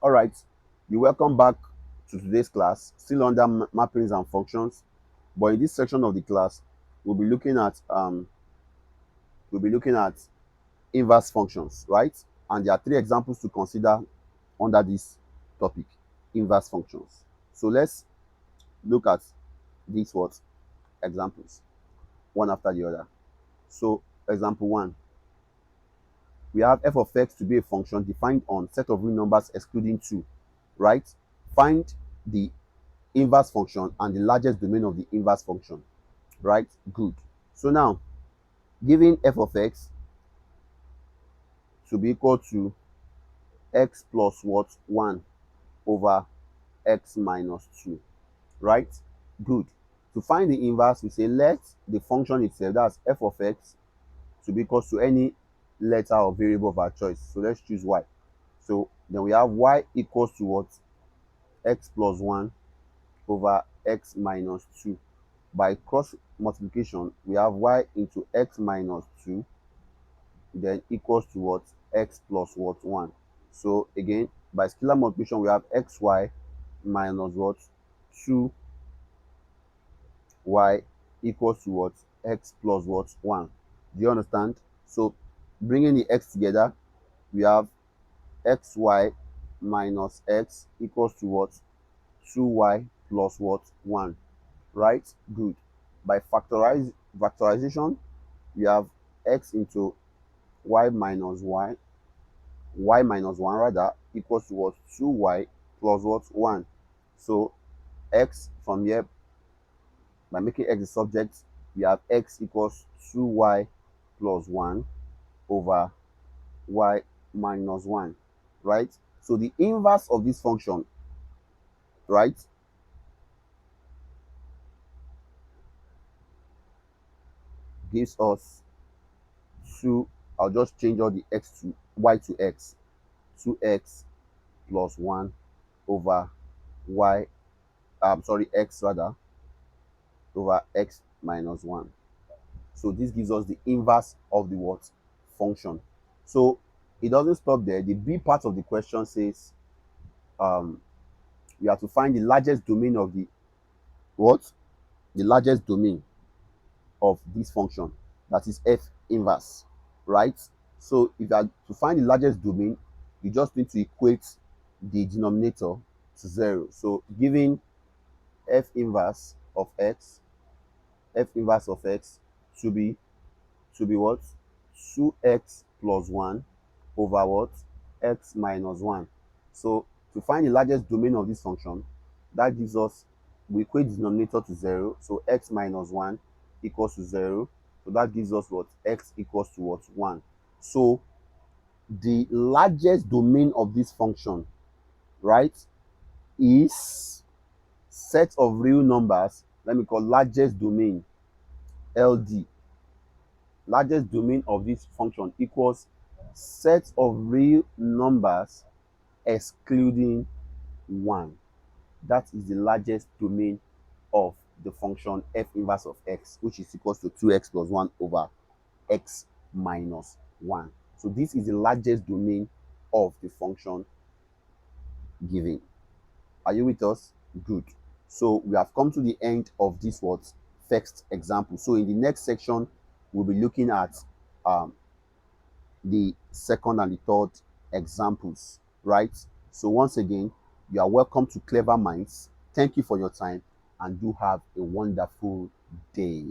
All right, you're welcome back to today's class, still under mappings and functions. But in this section of the class, we'll be looking at we'll be looking at inverse functions, right? And there are three examples to consider under this topic, inverse functions. So let's look at these what examples, one after the other. So example one, we have f of x to be a function defined on set of real numbers excluding 2, right? Find the inverse function and the largest domain of the inverse function, right? Good. So now, given f of x to be equal to x plus what 1 over x minus 2, right? Good. To find the inverse, we say let the function itself, that's f of x, to be equal to any letter or variable of our choice. So let's choose y. So then we have y equals to what? X plus 1 over x minus 2. By cross multiplication, we have y into x minus 2 then equals to what? X plus what? 1. So again, by scalar multiplication, we have xy minus what? 2y equals to what? X plus what? 1. Do you understand? So bringing the x together, we have xy minus x equals to what? 2y plus what? 1. Right? Good. By factorization, we have x into y minus 1 rather, equals to what? 2y plus what? 1. So x from here, by making x the subject, we have x equals 2y plus 1 over y minus 1, right? So the inverse of this function, right, gives us 2. I'll just change all the x to y to x. 2x plus 1 over y, sorry, x rather, over x minus 1. So this gives us the inverse of the what? Function. So it doesn't stop there. The B part of the question says um, we have to find the largest domain of the what? The largest domain of this function, that is f inverse, right? So if you are to find the largest domain, you just need to equate the denominator to 0. So giving f inverse of x, f inverse of x to be what? 2x plus 1 over what? X minus 1. So to find the largest domain of this function, that gives us, we equate the denominator to 0. So x minus 1 equals to 0. So that gives us what? X equals to what? 1. So the largest domain of this function, right, is set of real numbers. Let me call largest domain LD. Largest domain of this function equals set of real numbers excluding 1. That is the largest domain of the function f inverse of x, which is equals to 2x plus 1 over x minus 1. So this is the largest domain of the function given. Are you with us? Good. So we have come to the end of this what? First example. So in the next section, we'll be looking at um, the second and the third examples, right? So once again, you are welcome to Clever Minds. Thank you for your time and do have a wonderful day.